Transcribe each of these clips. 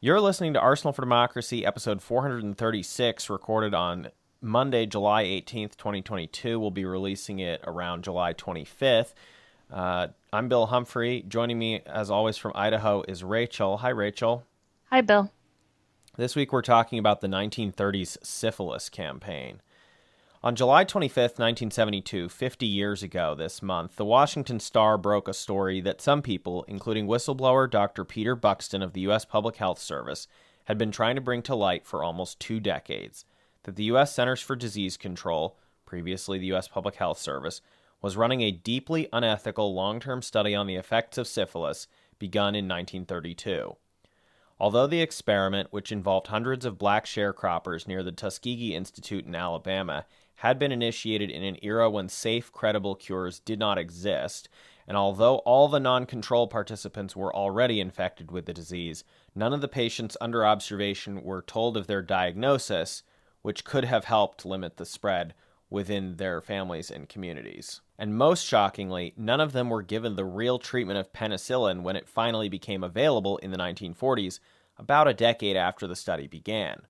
You're listening to Arsenal for Democracy, episode 436, recorded on Monday, July 18th, 2022. We'll be releasing it around July 25th. I'm Bill Humphrey. Joining me, as always, from Idaho is Rachel. Hi, Rachel. Hi, Bill. This week we're talking about the 1930s syphilis campaign. On July 25th, 1972, 50 years ago this month, the Washington Star broke a story that some people, including whistleblower Dr. Peter Buxton of the U.S. Public Health Service, had been trying to bring to light for almost 2 decades, that the U.S. Centers for Disease Control, previously the U.S. Public Health Service, was running a deeply unethical long-term study on the effects of syphilis begun in 1932. Although the experiment, which involved hundreds of black sharecroppers near the Tuskegee Institute in Alabama, had been initiated in an era when safe, credible cures did not exist, and although all the non-control participants were already infected with the disease, none of the patients under observation were told of their diagnosis, which could have helped limit the spread within their families and communities. And most shockingly, none of them were given the real treatment of penicillin when it finally became available in the 1940s, about a decade after the study began.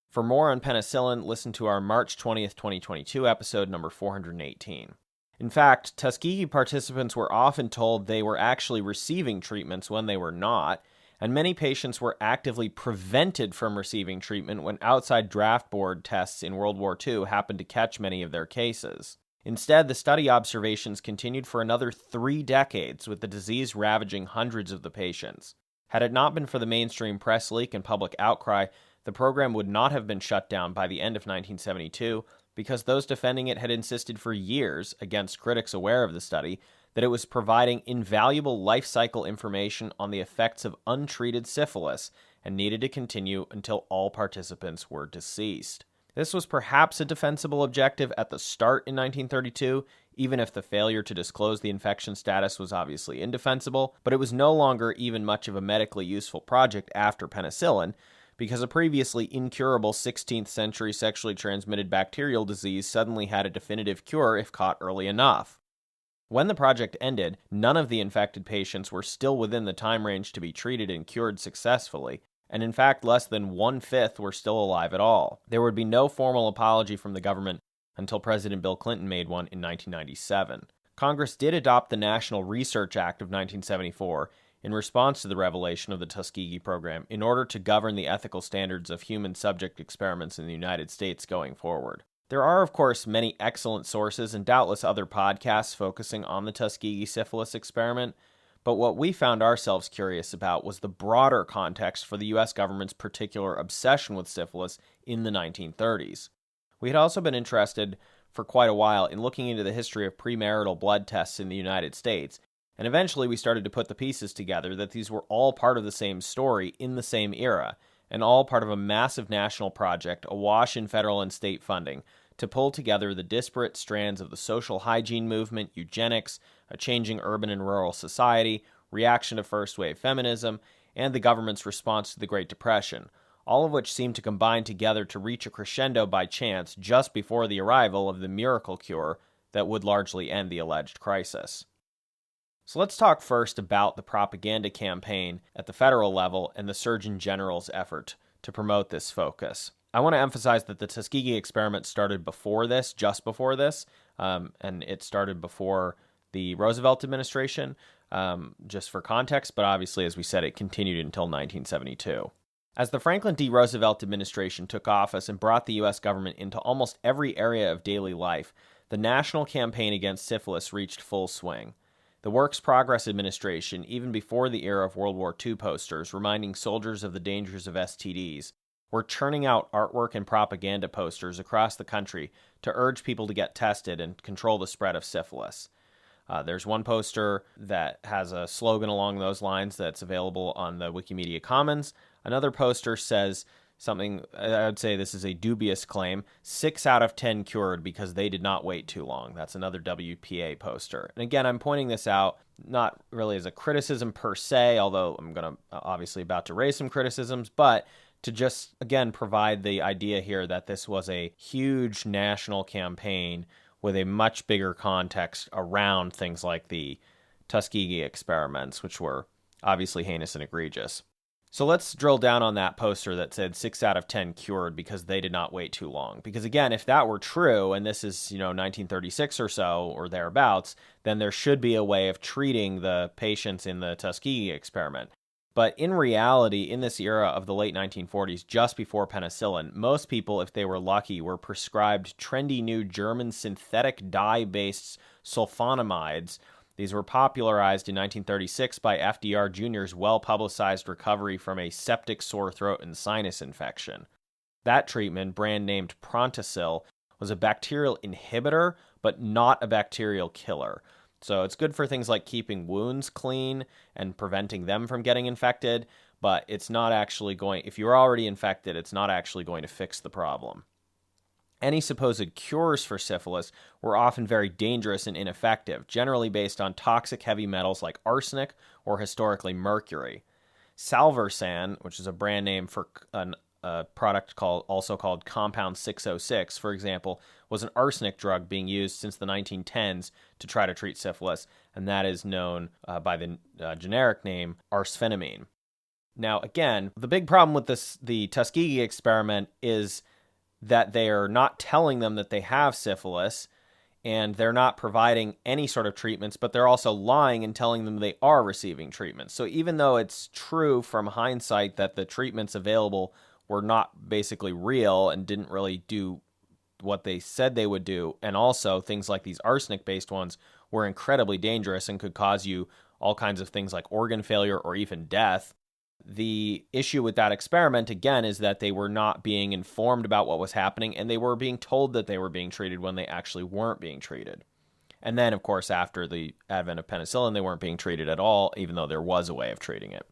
For more on penicillin, listen to our March 20th, 2022 episode number 418. In fact, Tuskegee participants were often told they were actually receiving treatments when they were not, and many patients were actively prevented from receiving treatment when outside draft board tests in World War II happened to catch many of their cases. Instead, the study observations continued for another 3 decades, with the disease ravaging hundreds of the patients. Had it not been for the mainstream press leak and public outcry, the program would not have been shut down by the end of 1972 because those defending it had insisted for years, against critics aware of the study, that it was providing invaluable life cycle information on the effects of untreated syphilis and needed to continue until all participants were deceased. This was perhaps a defensible objective at the start in 1932, even if the failure to disclose the infection status was obviously indefensible, but it was no longer even much of a medically useful project after penicillin, because a previously incurable 16th century sexually transmitted bacterial disease suddenly had a definitive cure if caught early enough. When the project ended, none of the infected patients were still within the time range to be treated and cured successfully, and in fact less than 1/5 were still alive at all. There would be no formal apology from the government until President Bill Clinton made one in 1997. Congress did adopt the National Research Act of 1974 in response to the revelation of the Tuskegee program in order to govern the ethical standards of human subject experiments in the United States going forward. There are, of course, many excellent sources and doubtless other podcasts focusing on the Tuskegee Syphilis experiment, but what we found ourselves curious about was the broader context for the U.S. government's particular obsession with syphilis in the 1930s. We had also been interested for quite a while in looking into the history of premarital blood tests in the United States, and eventually we started to put the pieces together that these were all part of the same story in the same era, and all part of a massive national project awash in federal and state funding to pull together the disparate strands of the social hygiene movement, eugenics, a changing urban and rural society, reaction to first-wave feminism, and the government's response to the Great Depression, all of which seemed to combine together to reach a crescendo by chance just before the arrival of the miracle cure that would largely end the alleged crisis. So let's talk first about the propaganda campaign at the federal level and the Surgeon General's effort to promote this focus. I want to emphasize that the Tuskegee experiment started before this, just before this, and it started before the Roosevelt administration, just for context, but obviously, as we said, it continued until 1972. As the Franklin D. Roosevelt administration took office and brought the U.S. government into almost every area of daily life, the national campaign against syphilis reached full swing. The Works Progress Administration, even before the era of World War II posters reminding soldiers of the dangers of STDs, were churning out artwork and propaganda posters across the country to urge people to get tested and control the spread of syphilis. There's one poster that has a slogan along those lines that's available on the Wikimedia Commons. Another poster says something, I would say this is a dubious claim, 6 out of 10 cured because they did not wait too long. That's another WPA poster. And again, I'm pointing this out not really as a criticism per se, although I'm going to obviously about to raise some criticisms, but to just, again, provide the idea here that this was a huge national campaign with a much bigger context around things like the Tuskegee experiments, which were obviously heinous and egregious. So let's drill down on that poster that said 6 out of 10 cured because they did not wait too long. Because again, if that were true, and this is, 1936 or so, or thereabouts, then there should be a way of treating the patients in the Tuskegee experiment. But in reality, in this era of the late 1940s, just before penicillin, most people, if they were lucky, were prescribed trendy new German synthetic dye-based sulfonamides. These were popularized in 1936 by FDR Jr.'s well-publicized recovery from a septic sore throat and sinus infection. That treatment, brand named Prontosil, was a bacterial inhibitor, but not a bacterial killer. So it's good for things like keeping wounds clean and preventing them from getting infected, but it's not actually going, if you're already infected, it's not actually going to fix the problem. Any supposed cures for syphilis were often very dangerous and ineffective, generally based on toxic heavy metals like arsenic or historically mercury. Salvarsan, which is a brand name for a product also called Compound 606, for example, was an arsenic drug being used since the 1910s to try to treat syphilis, and that is known by the generic name arsphenamine. Now, again, the big problem with the Tuskegee experiment is that they are not telling them that they have syphilis, and they're not providing any sort of treatments, but they're also lying and telling them they are receiving treatments. So even though it's true from hindsight that the treatments available were not basically real and didn't really do what they said they would do, and also things like these arsenic-based ones were incredibly dangerous and could cause you all kinds of things like organ failure or even death. The issue with that experiment, again, is that they were not being informed about what was happening, and they were being told that they were being treated when they actually weren't being treated. And then, of course, after the advent of penicillin, they weren't being treated at all, even though there was a way of treating it.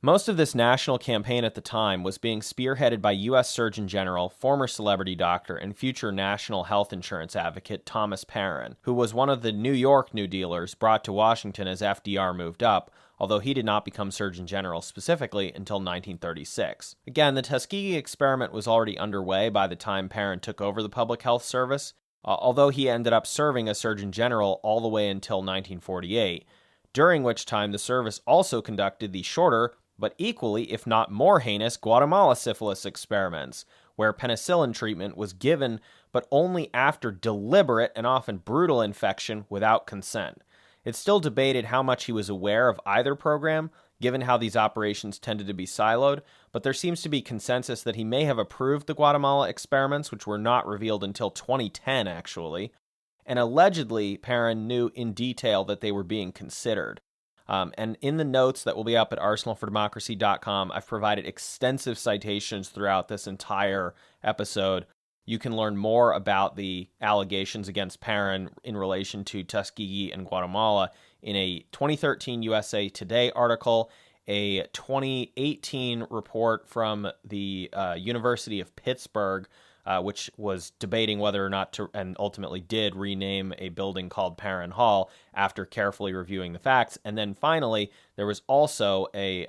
Most of this national campaign at the time was being spearheaded by U.S. Surgeon General, former celebrity doctor, and future national health insurance advocate Thomas Perrin, who was one of the New York New Dealers brought to Washington as FDR moved up, although he did not become Surgeon General specifically until 1936. Again, the Tuskegee experiment was already underway by the time Perrin took over the Public Health Service, although he ended up serving as Surgeon General all the way until 1948, during which time the service also conducted the shorter, but equally, if not more heinous, Guatemala syphilis experiments, where penicillin treatment was given, but only after deliberate and often brutal infection without consent. It's still debated how much he was aware of either program, given how these operations tended to be siloed, but there seems to be consensus that he may have approved the Guatemala experiments, which were not revealed until 2010, actually, and allegedly Perrin knew in detail that they were being considered. And in the notes that will be up at arsenalfordemocracy.com, I've provided extensive citations throughout this entire episode. You can learn more about the allegations against Perrin in relation to Tuskegee and Guatemala in a 2013 USA Today article, a 2018 report from the University of Pittsburgh, which was debating whether or not to, and ultimately did, rename a building called Perrin Hall after carefully reviewing the facts. And then finally, there was also a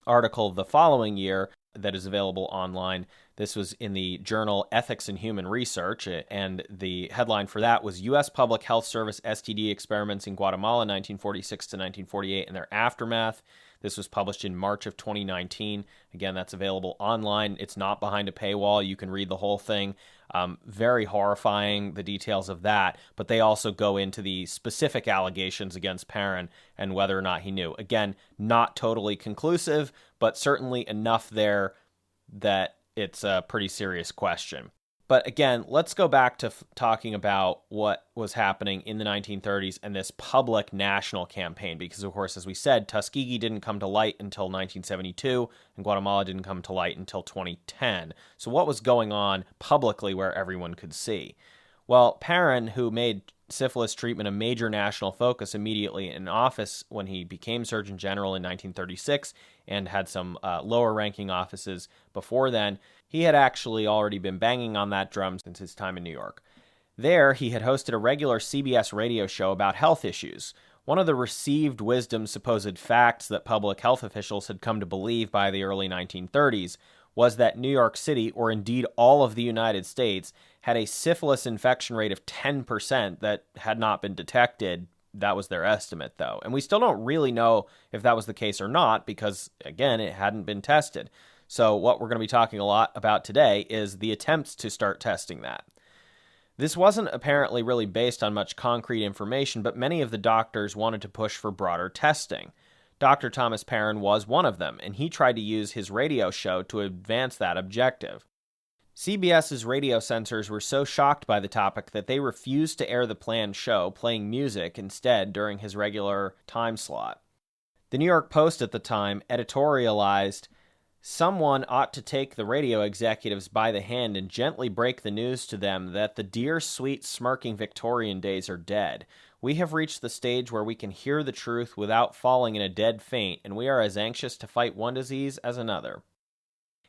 article the following year that is available online. This was in the journal Ethics in Human Research, and the headline for that was U.S. Public Health Service STD Experiments in Guatemala 1946 to 1948 and Their Aftermath. This was published in March of 2019. Again, that's available online. It's not behind a paywall. You can read the whole thing. Very horrifying, the details of that. But they also go into the specific allegations against Perrin and whether or not he knew. Again, not totally conclusive, but certainly enough there that it's a pretty serious question. But again, let's go back to talking about what was happening in the 1930s and this public national campaign, because of course, as we said, Tuskegee didn't come to light until 1972, and Guatemala didn't come to light until 2010. So what was going on publicly where everyone could see? Well, Perrin, who made syphilis treatment a major national focus immediately in office when he became Surgeon General in 1936 and had some lower-ranking offices before then, he had actually already been banging on that drum since his time in New York. There, he had hosted a regular CBS radio show about health issues. One of the received wisdom supposed facts that public health officials had come to believe by the early 1930s was that New York City, or indeed all of the United States, had a syphilis infection rate of 10% that had not been detected that was their estimate, though. And we still don't really know if that was the case or not because, again, it hadn't been tested. So what we're going to be talking a lot about today is the attempts to start testing that. This wasn't apparently really based on much concrete information, but many of the doctors wanted to push for broader testing. Dr. Thomas Perrin was one of them, and he tried to use his radio show to advance that objective. CBS's radio censors were so shocked by the topic that they refused to air the planned show, playing music instead during his regular time slot. The New York Post at the time editorialized, "Someone ought to take the radio executives by the hand and gently break the news to them that the dear, sweet, smirking Victorian days are dead. We have reached the stage where we can hear the truth without falling in a dead faint, and we are as anxious to fight one disease as another."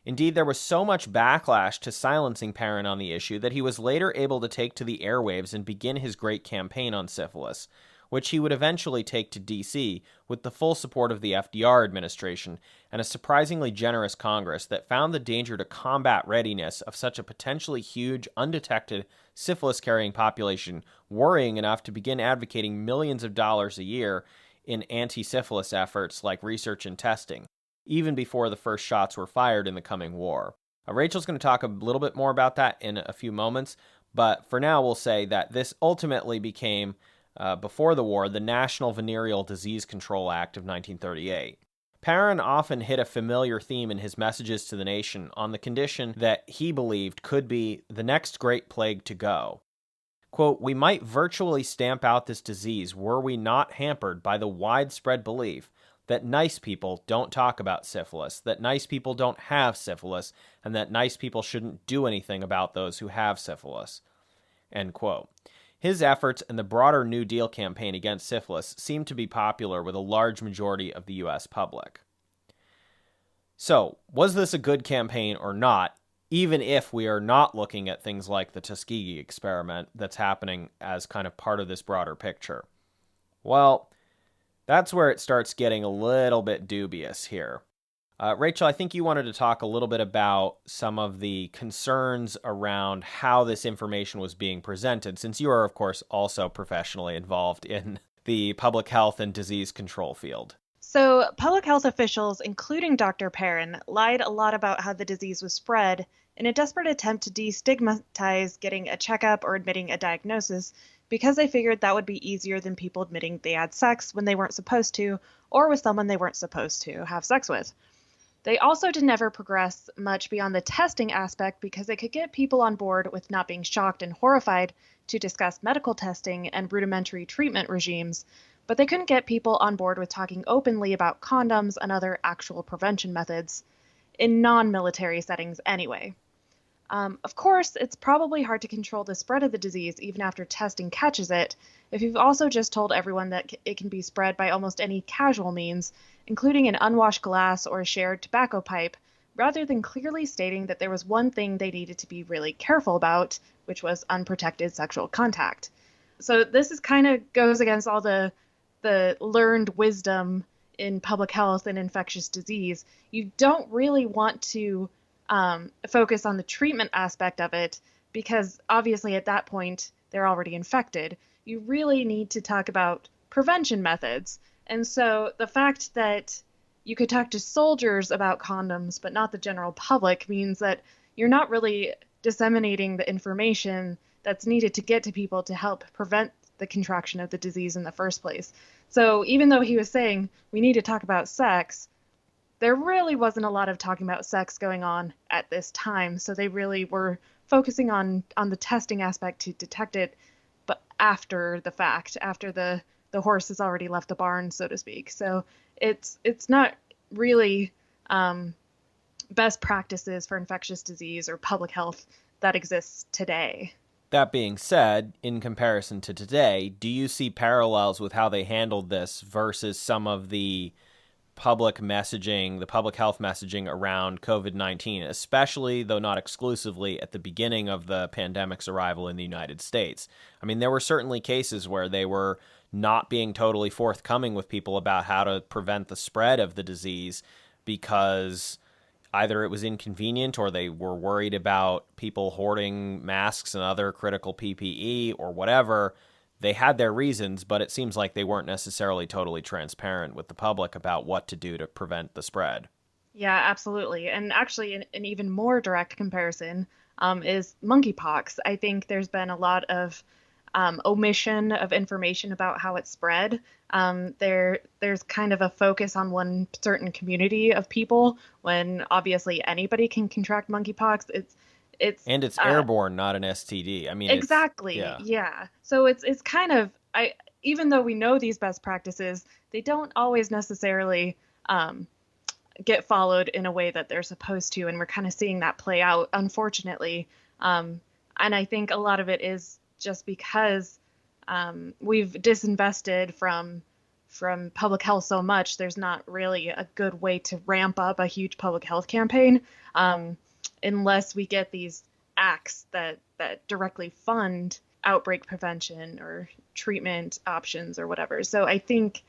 Indeed, there was so much backlash to silencing Perrin on the issue that he was later able to take to the airwaves and begin his great campaign on syphilis, which he would eventually take to D.C. with the full support of the FDR administration and a surprisingly generous Congress that found the danger to combat readiness of such a potentially huge, undetected syphilis-carrying population worrying enough to begin advocating millions of dollars a year in anti-syphilis efforts like research and testing, even before the first shots were fired in the coming war. Rachel's going to talk a little bit more about that in a few moments, but for now we'll say that this ultimately became, before the war, the National Venereal Disease Control Act of 1938. Perrin often hit a familiar theme in his messages to the nation on the condition that he believed could be the next great plague to go. Quote, "We might virtually stamp out this disease were we not hampered by the widespread belief that nice people don't talk about syphilis, that nice people don't have syphilis, and that nice people shouldn't do anything about those who have syphilis." End quote. His efforts and the broader New Deal campaign against syphilis seemed to be popular with a large majority of the U.S. public. So, was this a good campaign or not, even if we are not looking at things like the Tuskegee experiment that's happening as kind of part of this broader picture? Well, that's where it starts getting a little bit dubious here. Rachel, I think you wanted to talk a little bit about some of the concerns around how this information was being presented, since you are, of course, also professionally involved in the public health and disease control field. So, public health officials, including Dr. Perrin, lied a lot about how the disease was spread in a desperate attempt to destigmatize getting a checkup or admitting a diagnosis because they figured that would be easier than people admitting they had sex when they weren't supposed to or with someone they weren't supposed to have sex with. They also did never progress much beyond the testing aspect because they could get people on board with not being shocked and horrified to discuss medical testing and rudimentary treatment regimes, but they couldn't get people on board with talking openly about condoms and other actual prevention methods in non-military settings anyway. Of course, it's probably hard to control the spread of the disease even after testing catches it, if you've also just told everyone that it can be spread by almost any casual means, including an unwashed glass or a shared tobacco pipe, rather than clearly stating that there was one thing they needed to be really careful about, which was unprotected sexual contact. So this is kind of goes against all the learned wisdom in public health and infectious disease. You don't really want to focus on the treatment aspect of it because obviously at that point they're already infected. You really need to talk about prevention methods. And so the fact that you could talk to soldiers about condoms but not the general public means that you're not really disseminating the information that's needed to get to people to help prevent the contraction of the disease in the first place. So even though he was saying we need to talk about sex, there really wasn't a lot of talking about sex going on at this time. So they really were focusing on the testing aspect to detect it, but after the fact, after the horse has already left the barn, so to speak. So it's not really best practices for infectious disease or public health that exists today. That being said, in comparison to today, do you see parallels with how they handled this versus some of the public messaging, the public health messaging around COVID-19, especially, though not exclusively, at the beginning of the pandemic's arrival in the United States? I mean, there were certainly cases where they were not being totally forthcoming with people about how to prevent the spread of the disease because either it was inconvenient or they were worried about people hoarding masks and other critical PPE or whatever. they had their reasons, but it seems like they weren't necessarily totally transparent with the public about what to do to prevent the spread. Yeah, absolutely. And actually, an even more direct comparison is monkeypox. I think there's been a lot of omission of information about how it spread. There's kind of a focus on one certain community of people when obviously anybody can contract monkeypox. And it's airborne, not an STD. I mean, exactly, yeah. yeah. So it's kind of even though we know these best practices, they don't always necessarily get followed in a way that they're supposed to, and we're kind of seeing that play out, unfortunately. And I think a lot of it is just because we've disinvested from public health so much. There's not really a good way to ramp up a huge public health campaign unless we get these acts that directly fund outbreak prevention or treatment options or whatever. So I think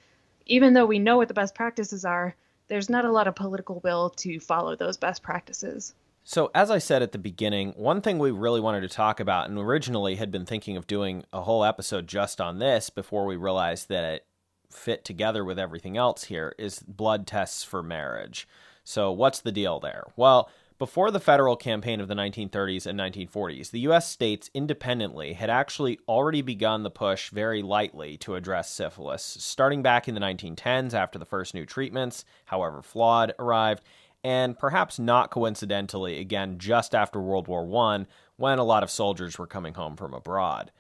even though we know what the best practices are, there's not a lot of political will to follow those best practices. So, as I said at the beginning, one thing we really wanted to talk about, and originally had been thinking of doing a whole episode just on this before we realized that it fit together with everything else here, is blood tests for marriage. So, what's the deal there? Well, before the federal campaign of the 1930s and 1940s, the U.S. states independently had actually already begun the push very lightly to address syphilis, starting back in the 1910s after the first new treatments, however flawed, arrived, and perhaps not coincidentally, again, just after World War I, when a lot of soldiers were coming home from abroad.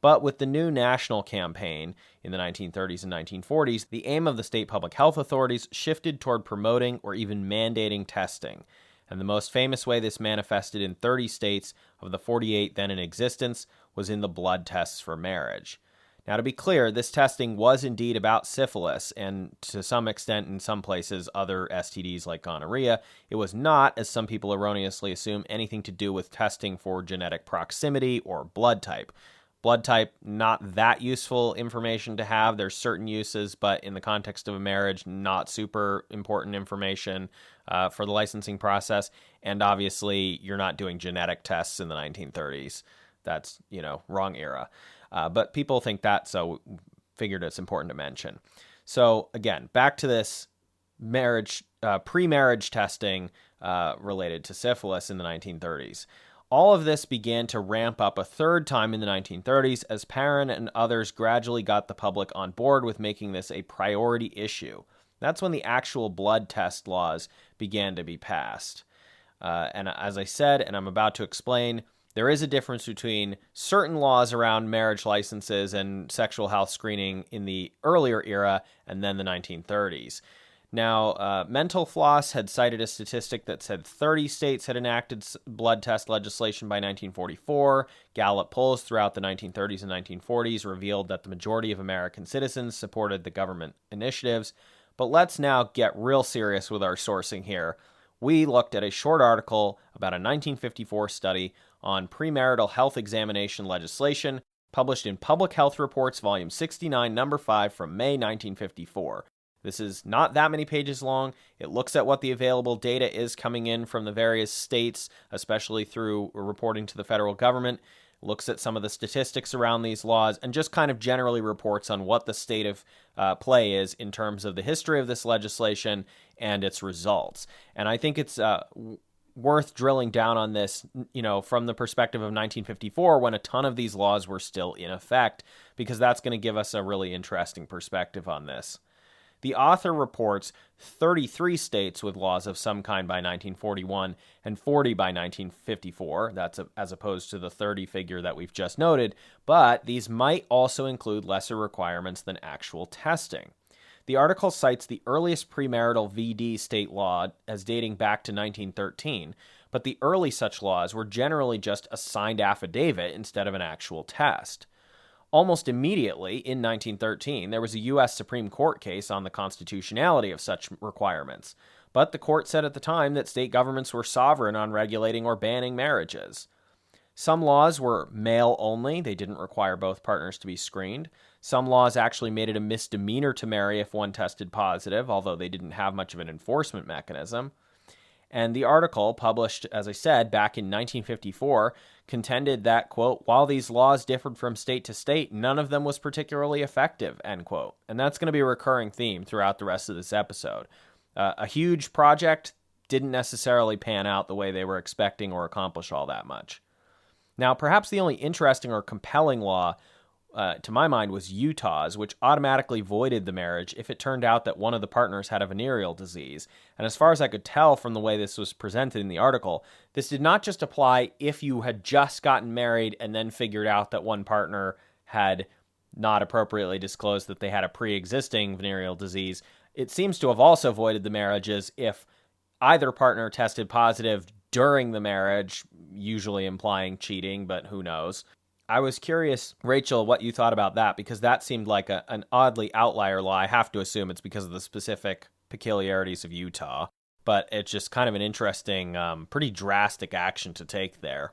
But with the new national campaign in the 1930s and 1940s, the aim of the state public health authorities shifted toward promoting or even mandating testing. And the most famous way this manifested in 30 states of the 48 then in existence was in the blood tests for marriage. Now, to be clear, this testing was indeed about syphilis, and to some extent, in some places, other STDs like gonorrhea. It was not, as some people erroneously assume, anything to do with testing for genetic proximity or blood type. Blood type, not that useful information to have. There's certain uses, but in the context of a marriage, not super important information for the licensing process. And obviously, you're not doing genetic tests in the 1930s. That's, wrong era. But people think that, so figured it's important to mention. So again, back to this marriage, pre-marriage testing related to syphilis in the 1930s. All of this began to ramp up a third time in the 1930s as Perrin and others gradually got the public on board with making this a priority issue. That's when the actual blood test laws began to be passed. And as I said, and I'm about to explain, there is a difference between certain laws around marriage licenses and sexual health screening in the earlier era and then the 1930s. Now, Mental Floss had cited a statistic that said 30 states had enacted blood test legislation by 1944. Gallup polls throughout the 1930s and 1940s revealed that the majority of American citizens supported the government initiatives. But let's now get real serious with our sourcing here. We looked at a short article about a 1954 study on premarital health examination legislation published in Public Health Reports, Volume 69, Number 5 from May 1954. This is not that many pages long. It looks at what the available data is coming in from the various states, especially through reporting to the federal government, looks at some of the statistics around these laws, and just kind of generally reports on what the state of play is in terms of the history of this legislation and its results. And I think it's worth drilling down on this, from the perspective of 1954, when a ton of these laws were still in effect, because that's going to give us a really interesting perspective on this. The author reports 33 states with laws of some kind by 1941 and 40 by 1954. That's as opposed to the 30 figure that we've just noted, but these might also include lesser requirements than actual testing. The article cites the earliest premarital VD state law as dating back to 1913, but the early such laws were generally just a signed affidavit instead of an actual test. Almost immediately, in 1913, there was a U.S. Supreme Court case on the constitutionality of such requirements, but the court said at the time that state governments were sovereign on regulating or banning marriages. Some laws were male only. They didn't require both partners to be screened. Some laws actually made it a misdemeanor to marry if one tested positive, although they didn't have much of an enforcement mechanism. And the article, published, as I said, back in 1954, contended that, quote, while these laws differed from state to state, none of them was particularly effective, end quote. And that's going to be a recurring theme throughout the rest of this episode. A huge project didn't necessarily pan out the way they were expecting or accomplish all that much. Now, perhaps the only interesting or compelling law, to my mind, was Utah's, which automatically voided the marriage if it turned out that one of the partners had a venereal disease. And as far as I could tell from the way this was presented in the article, this did not just apply if you had just gotten married and then figured out that one partner had not appropriately disclosed that they had a pre-existing venereal disease. It seems to have also voided the marriages if either partner tested positive during the marriage, usually implying cheating, but who knows. I was curious, Rachel, what you thought about that, because that seemed like an oddly outlier law. I have to assume it's because of the specific peculiarities of Utah, but it's just kind of an interesting, pretty drastic action to take there.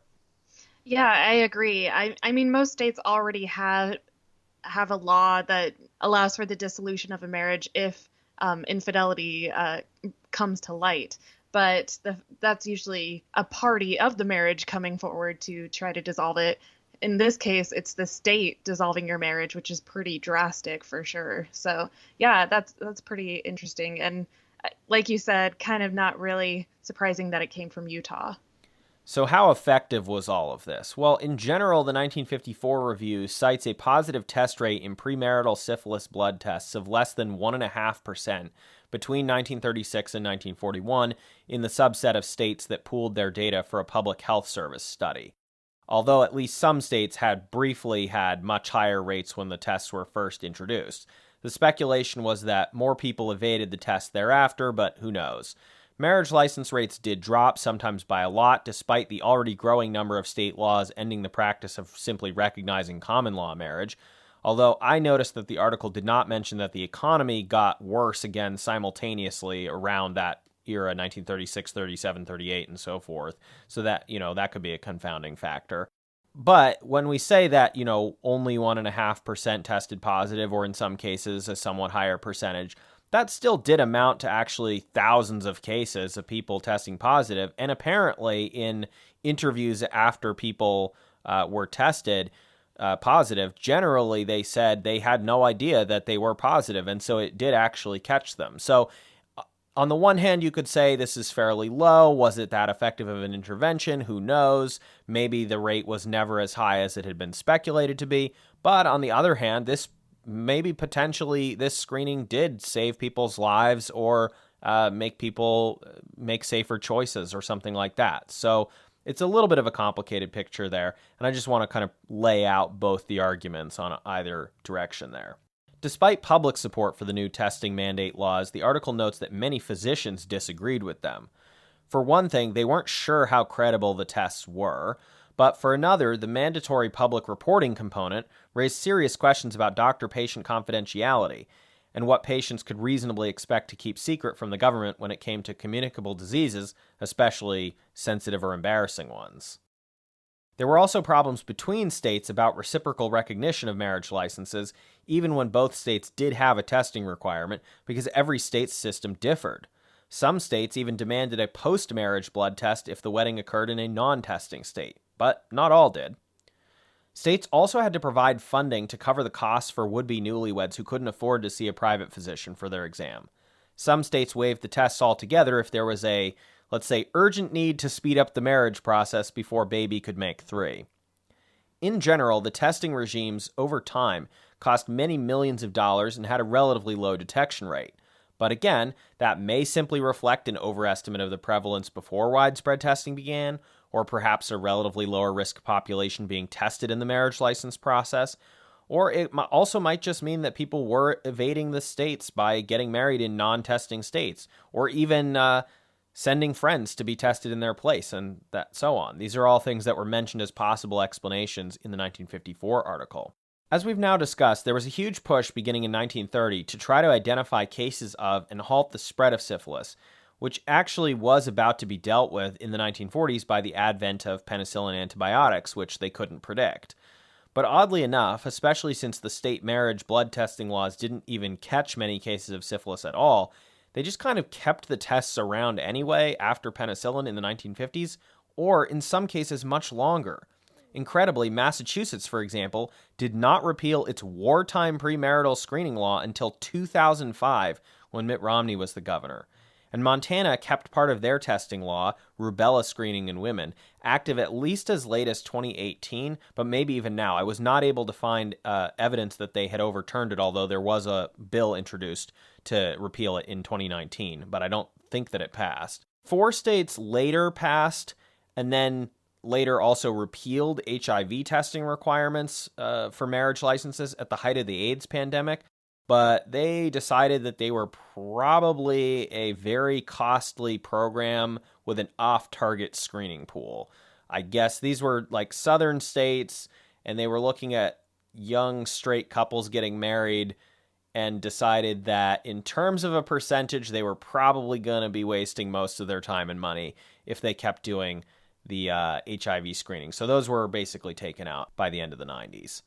Yeah, I agree. I mean, most states already have a law that allows for the dissolution of a marriage if infidelity comes to light. But that's usually a party of the marriage coming forward to try to dissolve it. In this case, it's the state dissolving your marriage, which is pretty drastic for sure. So yeah, that's pretty interesting. And like you said, kind of not really surprising that it came from Utah. So how effective was all of this? Well, in general, the 1954 review cites a positive test rate in premarital syphilis blood tests of less than 1.5% between 1936 and 1941 in the subset of states that pooled their data for a public health service study. Although at least some states had briefly had much higher rates when the tests were first introduced. The speculation was that more people evaded the test thereafter, but who knows. Marriage license rates did drop, sometimes by a lot, despite the already growing number of state laws ending the practice of simply recognizing common law marriage. Although I noticed that the article did not mention that the economy got worse again simultaneously around that era, 1936, 37, 38, and so forth. So that, that could be a confounding factor. But when we say that, only 1.5% tested positive, or in some cases a somewhat higher percentage, that still did amount to actually thousands of cases of people testing positive. And apparently in interviews after people were tested positive, generally they said they had no idea that they were positive. And so it did actually catch them. So on the one hand, you could say this is fairly low. Was it that effective of an intervention? Who knows? Maybe the rate was never as high as it had been speculated to be. But on the other hand, this screening did save people's lives or make people make safer choices or something like that. So it's a little bit of a complicated picture there. And I just want to kind of lay out both the arguments on either direction there. Despite public support for the new testing mandate laws, the article notes that many physicians disagreed with them. For one thing, they weren't sure how credible the tests were, but for another, the mandatory public reporting component raised serious questions about doctor-patient confidentiality and what patients could reasonably expect to keep secret from the government when it came to communicable diseases, especially sensitive or embarrassing ones. There were also problems between states about reciprocal recognition of marriage licenses, even when both states did have a testing requirement, because every state's system differed. Some states even demanded a post-marriage blood test if the wedding occurred in a non-testing state, but not all did. States also had to provide funding to cover the costs for would-be newlyweds who couldn't afford to see a private physician for their exam. Some states waived the tests altogether if there was a, let's say, urgent need to speed up the marriage process before baby could make 3. In general, the testing regimes over time cost many millions of dollars and had a relatively low detection rate. But again, that may simply reflect an overestimate of the prevalence before widespread testing began, or perhaps a relatively lower risk population being tested in the marriage license process, or it also might just mean that people were evading the states by getting married in non-testing states, or even sending friends to be tested in their place, and that so on. These are all things that were mentioned as possible explanations in the 1954 article. As we've now discussed, there was a huge push beginning in 1930 to try to identify cases of and halt the spread of syphilis, which actually was about to be dealt with in the 1940s by the advent of penicillin antibiotics, which they couldn't predict. But oddly enough, especially since the state marriage blood testing laws didn't even catch many cases of syphilis at all, they just kind of kept the tests around anyway after penicillin in the 1950s, or in some cases much longer. Incredibly, Massachusetts, for example, did not repeal its wartime premarital screening law until 2005, when Mitt Romney was the governor. And Montana kept part of their testing law, rubella screening in women, active at least as late as 2018, but maybe even now. I was not able to find evidence that they had overturned it, although there was a bill introduced to repeal it in 2019, but I don't think that it passed. 4 states later passed, and then later also repealed HIV testing requirements for marriage licenses at the height of the AIDS pandemic. But they decided that they were probably a very costly program with an off-target screening pool. I guess these were like southern states, and they were looking at young straight couples getting married and decided that in terms of a percentage, they were probably going to be wasting most of their time and money if they kept doing the HIV screening. So those were basically taken out by the end of the 90s.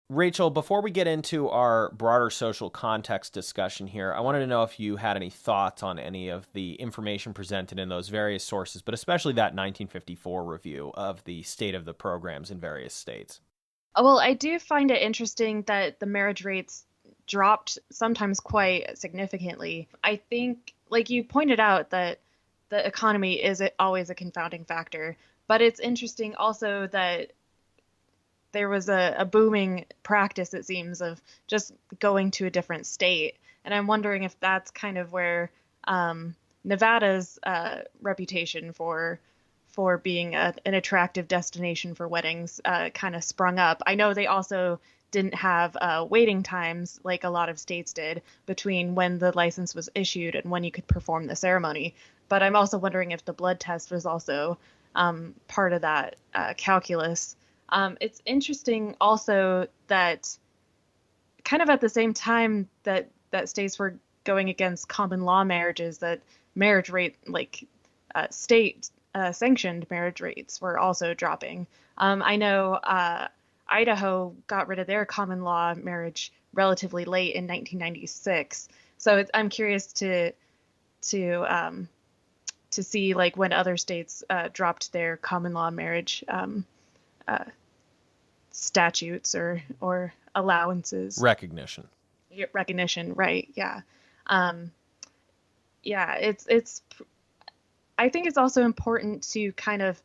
Rachel, before we get into our broader social context discussion here, I wanted to know if you had any thoughts on any of the information presented in those various sources, but especially that 1954 review of the state of the programs in various states. Well, I do find it interesting that the marriage rates dropped sometimes quite significantly. I think, like you pointed out, that the economy is always a confounding factor, but it's interesting also that there was a booming practice, it seems, of just going to a different state. And I'm wondering if that's kind of where Nevada's reputation for being an attractive destination for weddings kind of sprung up. I know they also didn't have waiting times like a lot of states did between when the license was issued and when you could perform the ceremony. But I'm also wondering if the blood test was also part of that calculus. It's interesting also that kind of at the same time that states were going against common law marriages, that marriage rate, like state sanctioned marriage rates, were also dropping. I know Idaho got rid of their common law marriage relatively late in 1996. So I'm curious to see like when other states dropped their common law marriage statutes or allowances. Recognition, right? Yeah. It's I think it's also important to kind of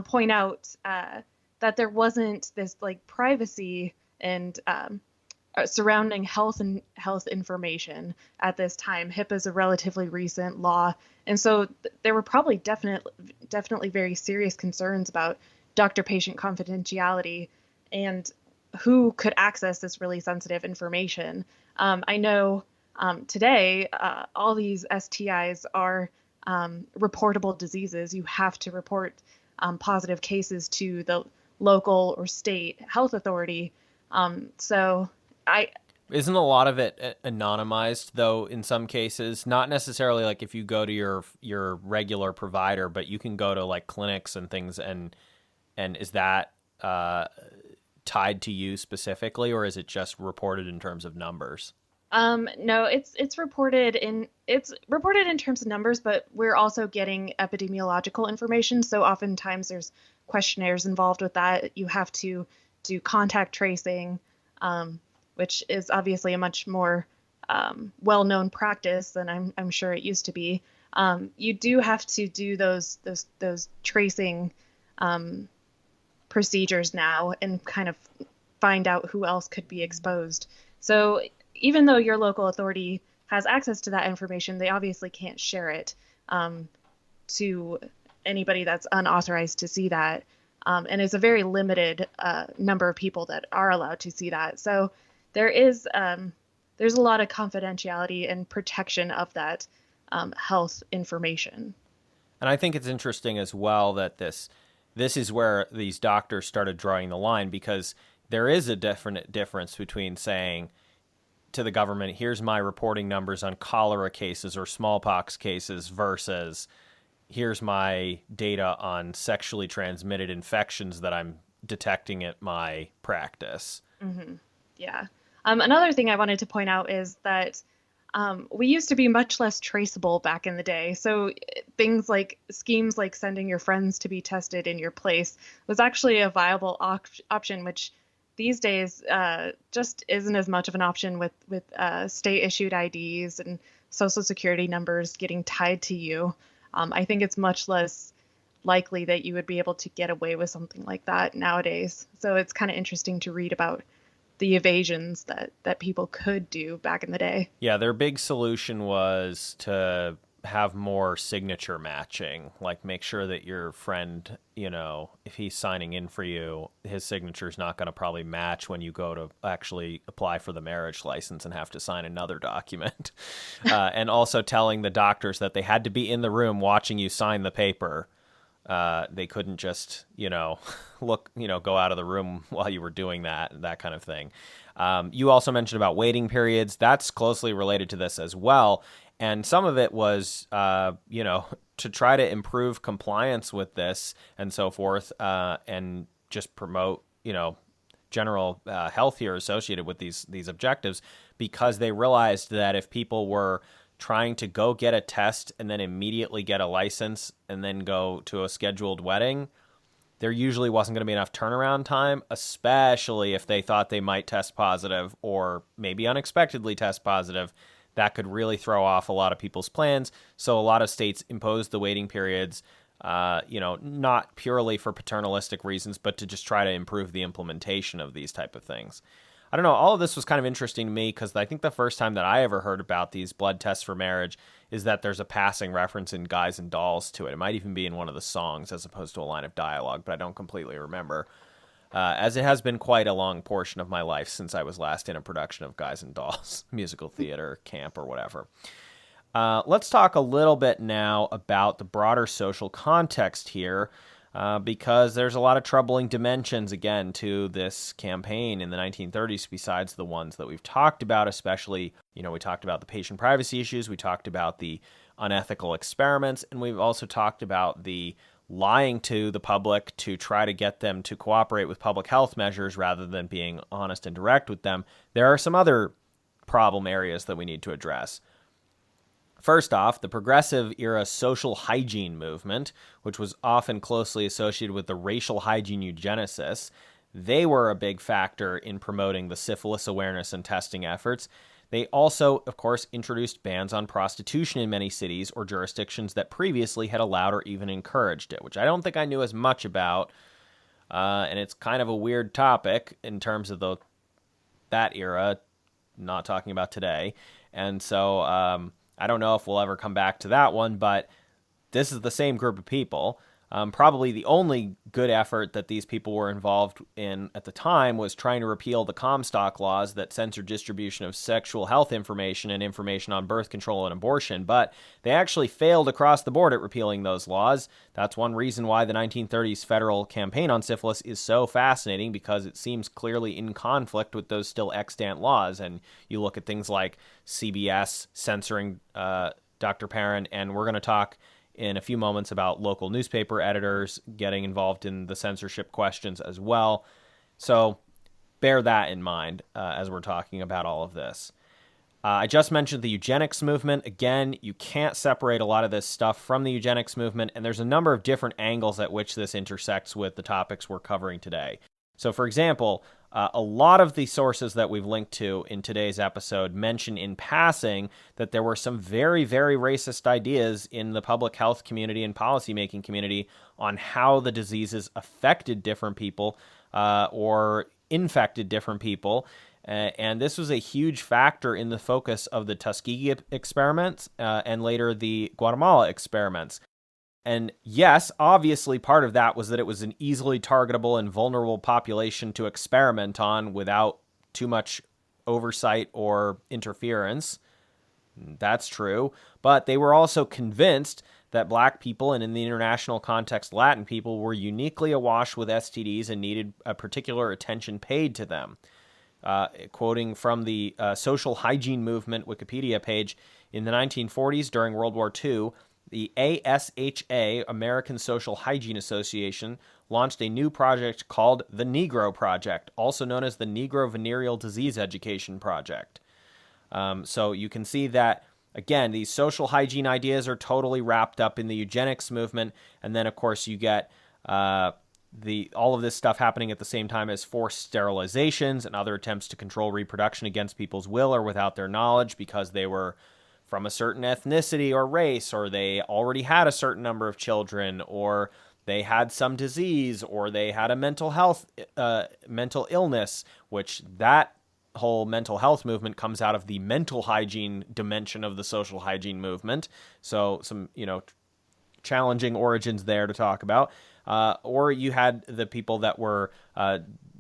point out that there wasn't this like privacy and surrounding health information at this time. HIPAA is a relatively recent law, and so there were probably definitely very serious concerns about doctor-patient confidentiality and who could access this really sensitive information. I know today all these STIs are reportable diseases. You have to report positive cases to the local or state health authority. Isn't a lot of it anonymized, though, in some cases? Not necessarily like if you go to your regular provider, but you can go to like clinics and things, and is that tied to you specifically, or is it just reported in terms of numbers? No, it's reported in terms of numbers, but we're also getting epidemiological information. So oftentimes there's questionnaires involved with that. You have to do contact tracing, which is obviously a much more well-known practice than I'm sure it used to be. You do have to do those tracing procedures now and kind of find out who else could be exposed. So even though your local authority has access to that information, they obviously can't share it to anybody that's unauthorized to see that. And it's a very limited number of people that are allowed to see that. So there's a lot of confidentiality and protection of that health information. And I think it's interesting as well that this is where these doctors started drawing the line, because there is a definite difference between saying to the government, here's my reporting numbers on cholera cases or smallpox cases, versus here's my data on sexually transmitted infections that I'm detecting at my practice. Mm-hmm. Yeah. Another thing I wanted to point out is that We used to be much less traceable back in the day. So things like schemes like sending your friends to be tested in your place was actually a viable option, which these days just isn't as much of an option with state issued IDs and social security numbers getting tied to you. I think it's much less likely that you would be able to get away with something like that nowadays. So it's kind of interesting to read about the evasions that people could do back in the day. Yeah, their big solution was to have more signature matching, like make sure that your friend, if he's signing in for you, his signature is not going to probably match when you go to actually apply for the marriage license and have to sign another document. And also telling the doctors that they had to be in the room watching you sign the paper. They couldn't just, go out of the room while you were doing that kind of thing. You also mentioned about waiting periods. That's closely related to this as well. And some of it was, to try to improve compliance with this and so forth, and just promote, general health here associated with these objectives, because they realized that if people were trying to go get a test and then immediately get a license and then go to a scheduled wedding, there usually wasn't going to be enough turnaround time, especially if they thought they might test positive or maybe unexpectedly test positive. That could really throw off a lot of people's plans. So a lot of states imposed the waiting periods, not purely for paternalistic reasons, but to just try to improve the implementation of these type of things. I don't know. All of this was kind of interesting to me because I think the first time that I ever heard about these blood tests for marriage is that there's a passing reference in Guys and Dolls to it. It might even be in one of the songs as opposed to a line of dialogue, but I don't completely remember. As it has been quite a long portion of my life since I was last in a production of Guys and Dolls, musical theater, camp, or whatever. Let's talk a little bit now about the broader social context here, because there's a lot of troubling dimensions, again, to this campaign in the 1930s besides the ones that we've talked about, especially, we talked about the patient privacy issues, we talked about the unethical experiments, and we've also talked about the lying to the public to try to get them to cooperate with public health measures rather than being honest and direct with them. There are some other problem areas that we need to address. First off, the progressive era social hygiene movement, which was often closely associated with the racial hygiene eugenicists, they were a big factor in promoting the syphilis awareness and testing efforts. They also, of course, introduced bans on prostitution in many cities or jurisdictions that previously had allowed or even encouraged it, which I don't think I knew as much about. And it's kind of a weird topic in terms of that era, not talking about today. And so I don't know if we'll ever come back to that one, but this is the same group of people. Probably the only good effort that these people were involved in at the time was trying to repeal the Comstock laws that censored distribution of sexual health information and information on birth control and abortion, but they actually failed across the board at repealing those laws. That's one reason why the 1930s federal campaign on syphilis is so fascinating, because it seems clearly in conflict with those still extant laws. And you look at things like CBS censoring Dr. Perrin, and we're going to talk in a few moments about local newspaper editors getting involved in the censorship questions as well. So bear that in mind as we're talking about all of this. I just mentioned the eugenics movement. Again, you can't separate a lot of this stuff from the eugenics movement, and there's a number of different angles at which this intersects with the topics we're covering today. So, for example, a lot of the sources that we've linked to in today's episode mention in passing that there were some very, very racist ideas in the public health community and policymaking community on how the diseases affected different people or infected different people. And this was a huge factor in the focus of the Tuskegee experiments and later the Guatemala experiments. And yes, obviously part of that was that it was an easily targetable and vulnerable population to experiment on without too much oversight or interference. That's true. But they were also convinced that black people, and in the international context, Latin people, were uniquely awash with STDs and needed a particular attention paid to them. Quoting from the Social Hygiene Movement Wikipedia page, in the 1940s during World War II, the ASHA, American Social Hygiene Association, launched a new project called the Negro Project, also known as the Negro Venereal Disease Education Project. So you can see that, again, these social hygiene ideas are totally wrapped up in the eugenics movement. And then, of course, you get all of this stuff happening at the same time as forced sterilizations and other attempts to control reproduction against people's will or without their knowledge because they were from a certain ethnicity or race, or they already had a certain number of children, or they had some disease, or they had a mental illness, which that whole mental health movement comes out of the mental hygiene dimension of the social hygiene movement. So some, challenging origins there to talk about. Or you had the people that were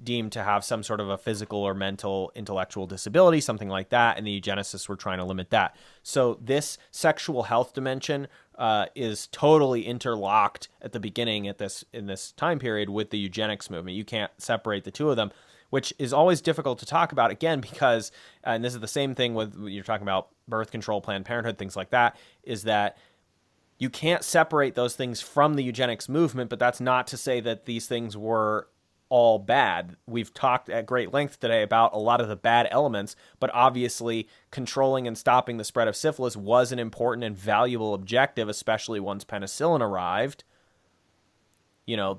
deemed to have some sort of a physical or mental intellectual disability, something like that, and the eugenicists were trying to limit that. So this sexual health dimension is totally interlocked at the beginning in this time period with the eugenics movement. You can't separate the two of them, which is always difficult to talk about, again, because, and this is the same thing with, you're talking about birth control, Planned Parenthood, things like that, is that you can't separate those things from the eugenics movement, but that's not to say that these things were all bad. We've talked at great length today about a lot of the bad elements, but obviously controlling and stopping the spread of syphilis was an important and valuable objective, especially once penicillin arrived.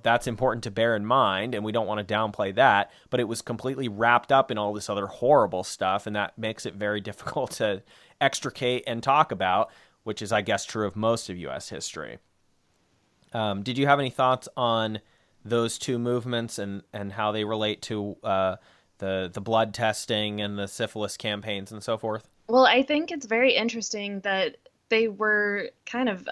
That's important to bear in mind, and we don't want to downplay that, but it was completely wrapped up in all this other horrible stuff, and that makes it very difficult to extricate and talk about, which is, I guess, true of most of U.S. history. Did you have any thoughts on those two movements and how they relate to the blood testing and the syphilis campaigns and so forth? Well, I think it's very interesting that they were kind of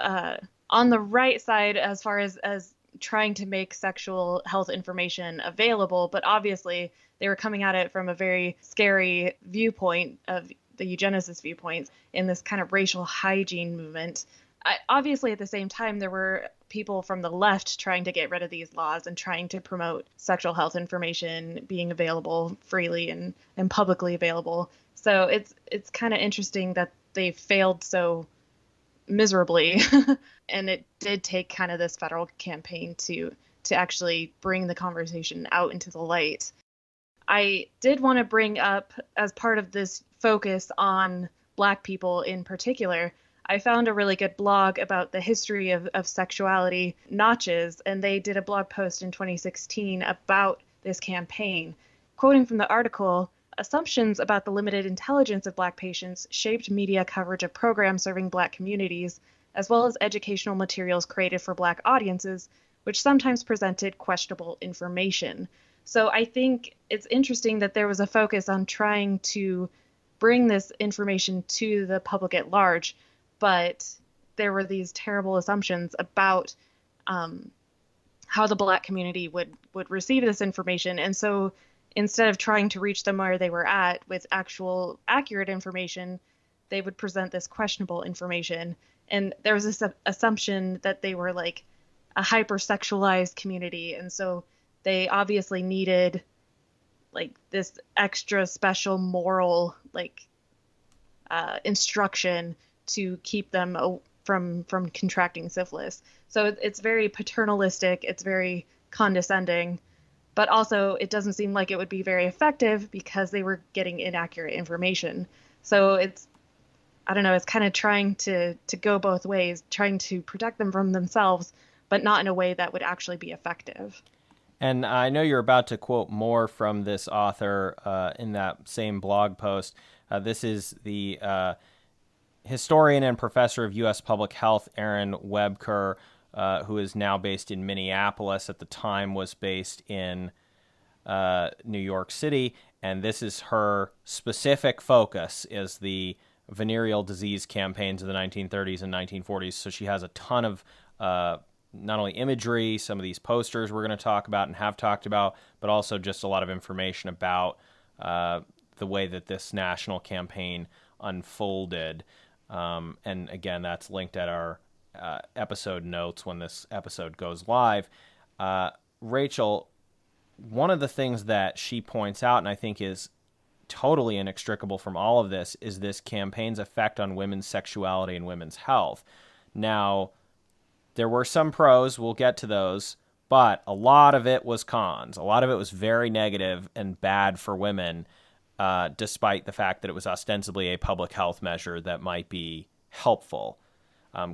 on the right side as far as trying to make sexual health information available, but obviously they were coming at it from a very scary viewpoint of the eugenicist viewpoints in this kind of racial hygiene movement. Obviously, at the same time, there were people from the left trying to get rid of these laws and trying to promote sexual health information being available freely and publicly available. So it's kind of interesting that they failed so miserably. And it did take kind of this federal campaign to actually bring the conversation out into the light. I did want to bring up, as part of this focus on Black people in particular, I found a really good blog about the history of sexuality, Notches, and they did a blog post in 2016 about this campaign. Quoting from the article, assumptions about the limited intelligence of Black patients shaped media coverage of programs serving Black communities, as well as educational materials created for Black audiences, which sometimes presented questionable information. So I think it's interesting that there was a focus on trying to bring this information to the public at large, but there were these terrible assumptions about how the Black community would receive this information. And so instead of trying to reach them where they were at with actual accurate information, they would present this questionable information. And there was this assumption that they were like a hypersexualized community. And so they obviously needed like this extra special moral instruction to keep them from contracting syphilis. So it's very paternalistic, it's very condescending, but also it doesn't seem like it would be very effective because they were getting inaccurate information. So it's kind of trying to go both ways, trying to protect them from themselves, but not in a way that would actually be effective. And I know you're about to quote more from this author in that same blog post. This is the historian and professor of U.S. Public Health, Aaron Webker, who is now based in Minneapolis. At the time was based in New York City. And this is her specific focus, is the venereal disease campaigns of the 1930s and 1940s. So she has a ton of not only imagery, some of these posters we're going to talk about and have talked about, but also just a lot of information about the way that this national campaign unfolded. And again, that's linked at our episode notes when this episode goes live. Rachel, one of the things that she points out, and I think is totally inextricable from all of this, is this campaign's effect on women's sexuality and women's health. Now, there were some pros, we'll get to those, but a lot of it was cons. A lot of it was very negative and bad for women. despite the fact that it was ostensibly a public health measure that might be helpful.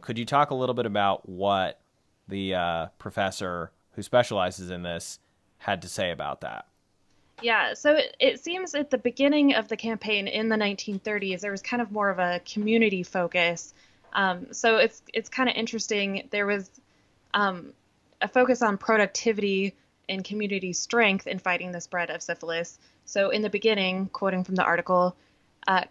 Could you talk a little bit about what the professor who specializes in this had to say about that? Yeah, so it seems at the beginning of the campaign in the 1930s, there was kind of more of a community focus. So it's kind of interesting. There was a focus on productivity and community strength in fighting the spread of syphilis. So in the beginning, quoting from the article,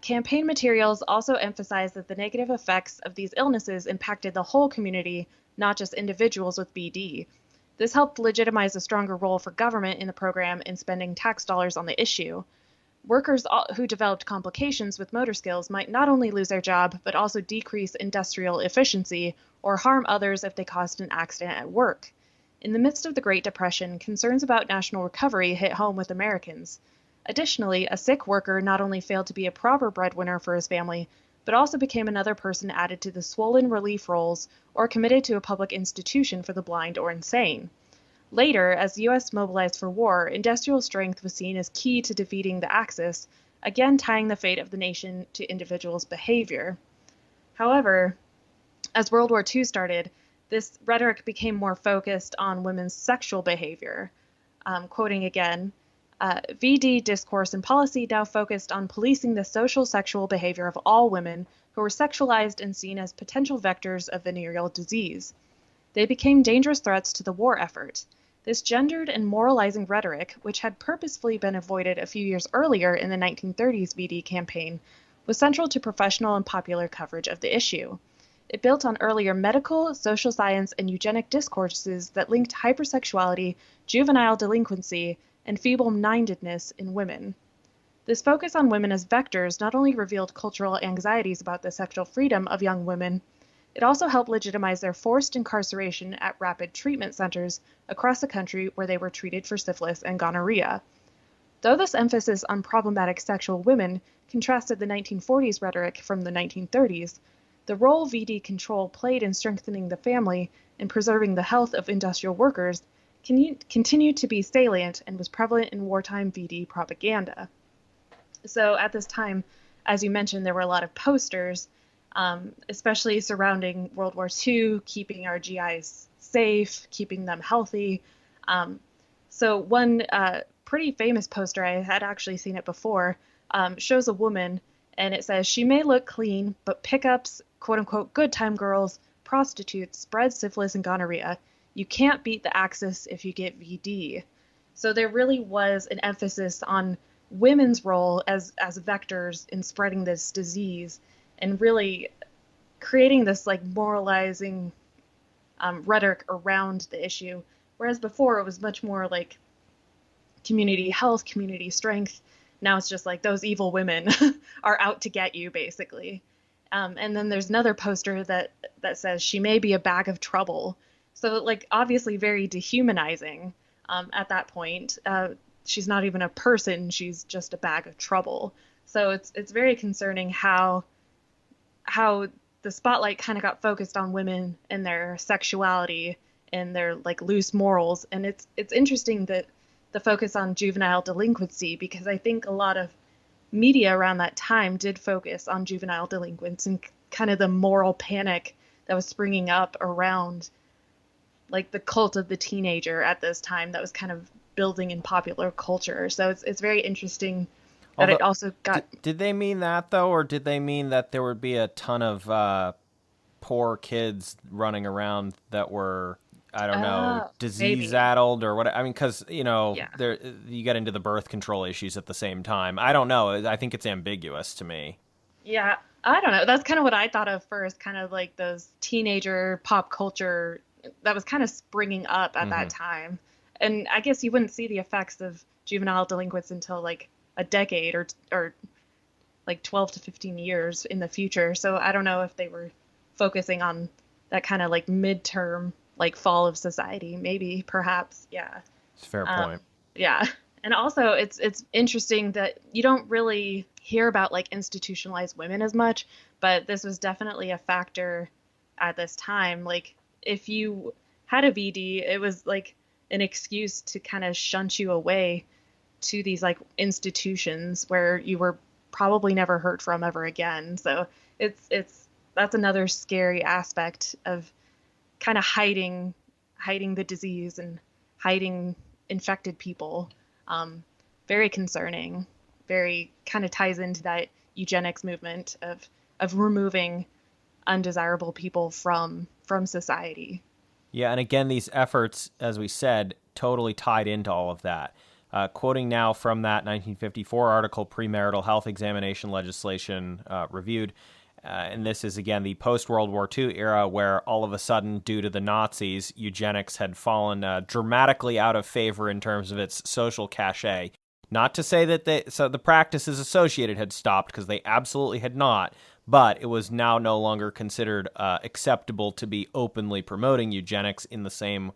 campaign materials also emphasized that the negative effects of these illnesses impacted the whole community, not just individuals with BD. This helped legitimize a stronger role for government in the program in spending tax dollars on the issue. Workers who developed complications with motor skills might not only lose their job, but also decrease industrial efficiency or harm others if they caused an accident at work. In the midst of the Great Depression, concerns about national recovery hit home with Americans. Additionally, a sick worker not only failed to be a proper breadwinner for his family, but also became another person added to the swollen relief rolls or committed to a public institution for the blind or insane. Later, as the U.S. mobilized for war, industrial strength was seen as key to defeating the Axis, again tying the fate of the nation to individuals' behavior. However, as World War II started, this rhetoric became more focused on women's sexual behavior. Quoting again, VD discourse and policy now focused on policing the social sexual behavior of all women who were sexualized and seen as potential vectors of venereal disease. They became dangerous threats to the war effort. This gendered and moralizing rhetoric, which had purposefully been avoided a few years earlier in the 1930s VD campaign, was central to professional and popular coverage of the issue. It built on earlier medical, social science, and eugenic discourses that linked hypersexuality, juvenile delinquency, and feeble-mindedness in women. This focus on women as vectors not only revealed cultural anxieties about the sexual freedom of young women, it also helped legitimize their forced incarceration at rapid treatment centers across the country where they were treated for syphilis and gonorrhea. Though this emphasis on problematic sexual women contrasted the 1940s rhetoric from the 1930s, the role VD control played in strengthening the family and preserving the health of industrial workers continued to be salient and was prevalent in wartime VD propaganda. So at this time, as you mentioned, there were a lot of posters, especially surrounding World War II, keeping our GIs safe, keeping them healthy. So one pretty famous poster, I had actually seen it before, shows a woman, and it says, "She may look clean, but pickups, quote-unquote, good time girls, prostitutes, spread syphilis and gonorrhea. You can't beat the Axis if you get VD." So there really was an emphasis on women's role as vectors in spreading this disease and really creating this like moralizing rhetoric around the issue. Whereas before it was much more like community health, community strength. Now it's just like those evil women are out to get you, basically. And then there's another poster that says, "She may be a bag of trouble." So like obviously very dehumanizing at that point. She's not even a person, she's just a bag of trouble. So it's very concerning how the spotlight kind of got focused on women and their sexuality and their like loose morals. And it's interesting that the focus on juvenile delinquency, because I think a lot of media around that time did focus on juvenile delinquents and kind of the moral panic that was springing up around like the cult of the teenager at this time that was kind of building in popular culture. So it's very interesting that it also got... Did they mean that, though, or did they mean that there would be a ton of poor kids running around that were, I don't know, disease-addled or what? I mean, because, you get into the birth control issues at the same time. I don't know. I think it's ambiguous to me. Yeah, I don't know. That's kind of what I thought of first, kind of like those teenager pop culture that was kind of springing up at that time. And I guess you wouldn't see the effects of juvenile delinquents until like a decade or like 12 to 15 years in the future. So I don't know if they were focusing on that kind of like midterm, like fall of society, maybe, perhaps. Yeah. It's a fair point. Yeah. And also it's interesting that you don't really hear about like institutionalized women as much, but this was definitely a factor at this time. Like if you had a VD, it was like an excuse to kind of shunt you away to these like institutions where you were probably never heard from ever again. So it's that's another scary aspect of kind of hiding the disease and hiding infected people. Um, Very concerning. Very kind of ties into that eugenics movement of removing undesirable people from society. Yeah, and again, these efforts, as we said, totally tied into all of that. Quoting now from that 1954 article, Premarital Health Examination Legislation Reviewed, and this is, again, the post-World War II era where all of a sudden, due to the Nazis, eugenics had fallen dramatically out of favor in terms of its social cachet. Not to say that the practices associated had stopped, because they absolutely had not, but it was now no longer considered acceptable to be openly promoting eugenics in the same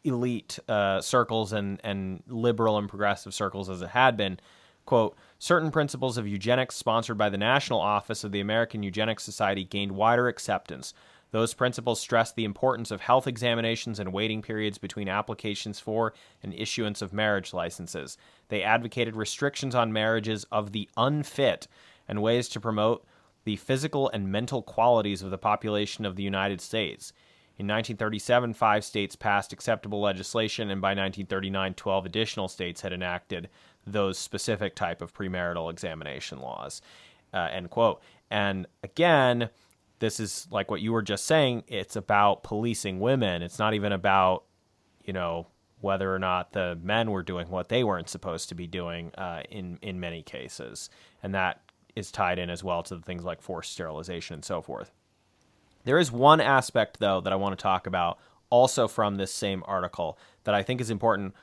elite circles and liberal and progressive circles as it had been. Quote, certain principles of eugenics sponsored by the National Office of the American Eugenics Society gained wider acceptance. Those principles stressed the importance of health examinations and waiting periods between applications for and issuance of marriage licenses. They advocated restrictions on marriages of the unfit and ways to promote the physical and mental qualities of the population of the United States. In 1937, 5 states passed acceptable legislation, and by 1939, 12 additional states had enacted those specific type of premarital examination laws, end quote. And again, this is like what you were just saying. It's about policing women. It's not even about, whether or not the men were doing what they weren't supposed to be doing in many cases. And that is tied in as well to the things like forced sterilization and so forth. There is one aspect, though, that I want to talk about also from this same article that I think is important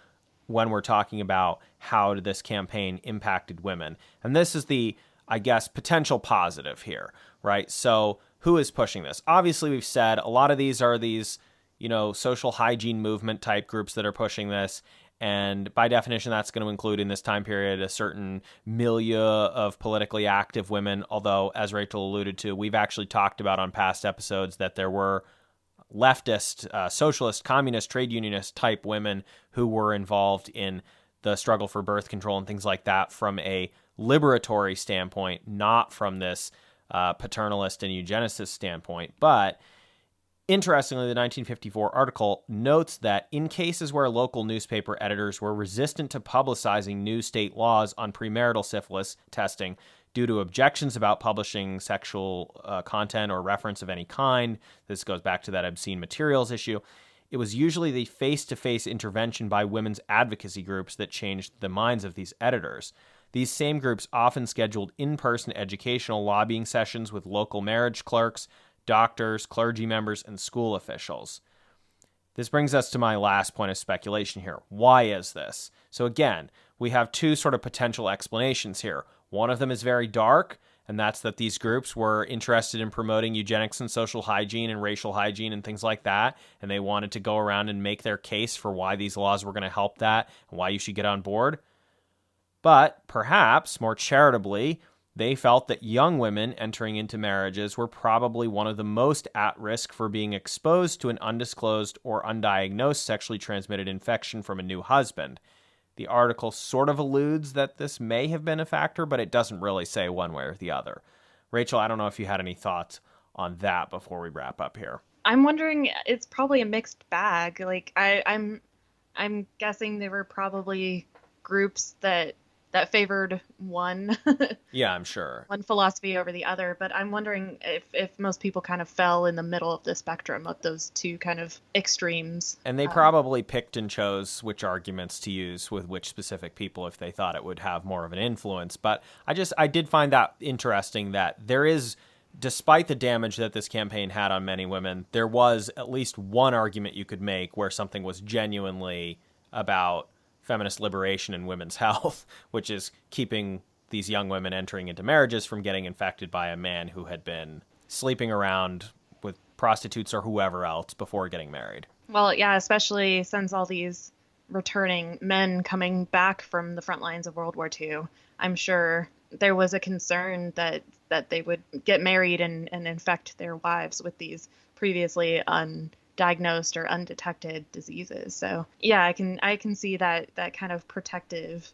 when we're talking about how this campaign impacted women. And this is the, I guess, potential positive here, right? So who is pushing this? Obviously, we've said a lot of these are these, social hygiene movement type groups that are pushing this. And by definition, that's going to include in this time period a certain milieu of politically active women. Although, as Rachel alluded to, we've actually talked about on past episodes that there were leftist, socialist, communist, trade unionist type women who were involved in the struggle for birth control and things like that from a liberatory standpoint, not from this paternalist and eugenicist standpoint. But interestingly, the 1954 article notes that in cases where local newspaper editors were resistant to publicizing new state laws on premarital syphilis testing due to objections about publishing sexual content or reference of any kind, this goes back to that obscene materials issue, it was usually the face-to-face intervention by women's advocacy groups that changed the minds of these editors. These same groups often scheduled in-person educational lobbying sessions with local marriage clerks, doctors, clergy members, and school officials. This brings us to my last point of speculation here. Why is this? So again, we have two sort of potential explanations here. One of them is very dark, and that's that these groups were interested in promoting eugenics and social hygiene and racial hygiene and things like that, and they wanted to go around and make their case for why these laws were going to help that and why you should get on board. But perhaps, more charitably, they felt that young women entering into marriages were probably one of the most at risk for being exposed to an undisclosed or undiagnosed sexually transmitted infection from a new husband. The article sort of alludes that this may have been a factor, but it doesn't really say one way or the other. Rachel, I don't know if you had any thoughts on that before we wrap up here. I'm wondering, it's probably a mixed bag. Like I'm guessing there were probably groups that favored one Yeah, I'm sure. one philosophy over the other, but I'm wondering if most people kind of fell in the middle of the spectrum of those two kind of extremes. And they probably picked and chose which arguments to use with which specific people if they thought it would have more of an influence. But I did find that interesting that there is, despite the damage that this campaign had on many women, there was at least one argument you could make where something was genuinely about feminist liberation and women's health, which is keeping these young women entering into marriages from getting infected by a man who had been sleeping around with prostitutes or whoever else before getting married. Well, yeah, especially since all these returning men coming back from the front lines of World War II, I'm sure there was a concern that they would get married and infect their wives with these previously diagnosed or undetected diseases. So yeah, I can see that kind of protective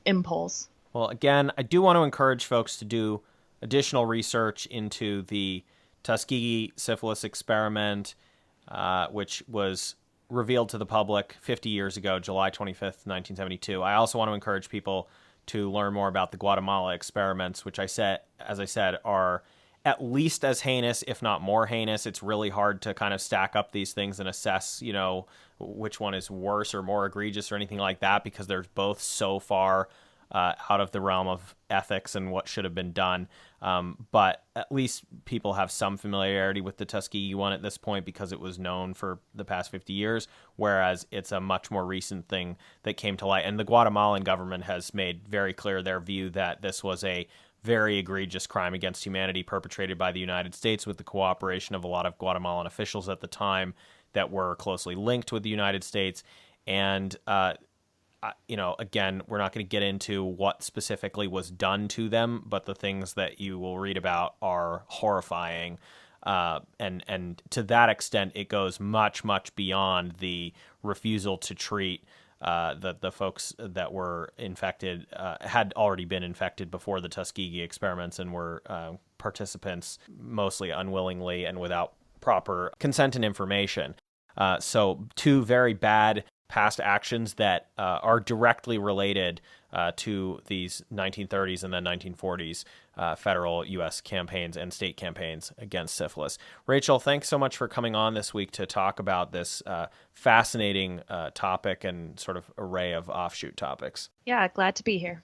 impulse. Well, again, I do want to encourage folks to do additional research into the Tuskegee Syphilis Experiment, which was revealed to the public 50 years ago, July 25th, 1972. I also want to encourage people to learn more about the Guatemala experiments, which as I said, are at least as heinous, if not more heinous. It's really hard to kind of stack up these things and assess, which one is worse or more egregious or anything like that, because they're both so far out of the realm of ethics and what should have been done. But at least people have some familiarity with the Tuskegee one at this point because it was known for the past 50 years, whereas it's a much more recent thing that came to light. And the Guatemalan government has made very clear their view that this was a very egregious crime against humanity perpetrated by the United States with the cooperation of a lot of Guatemalan officials at the time that were closely linked with the United States. And again, we're not going to get into what specifically was done to them, but the things that you will read about are horrifying. And to that extent, it goes much, much beyond the refusal to treat the folks that were infected, had already been infected before the Tuskegee experiments and were participants mostly unwillingly and without proper consent and information. So two very bad past actions that are directly related to these 1930s and then 1940s federal U.S. campaigns and state campaigns against syphilis. Rachel, thanks so much for coming on this week to talk about this fascinating topic and sort of array of offshoot topics. Yeah, glad to be here.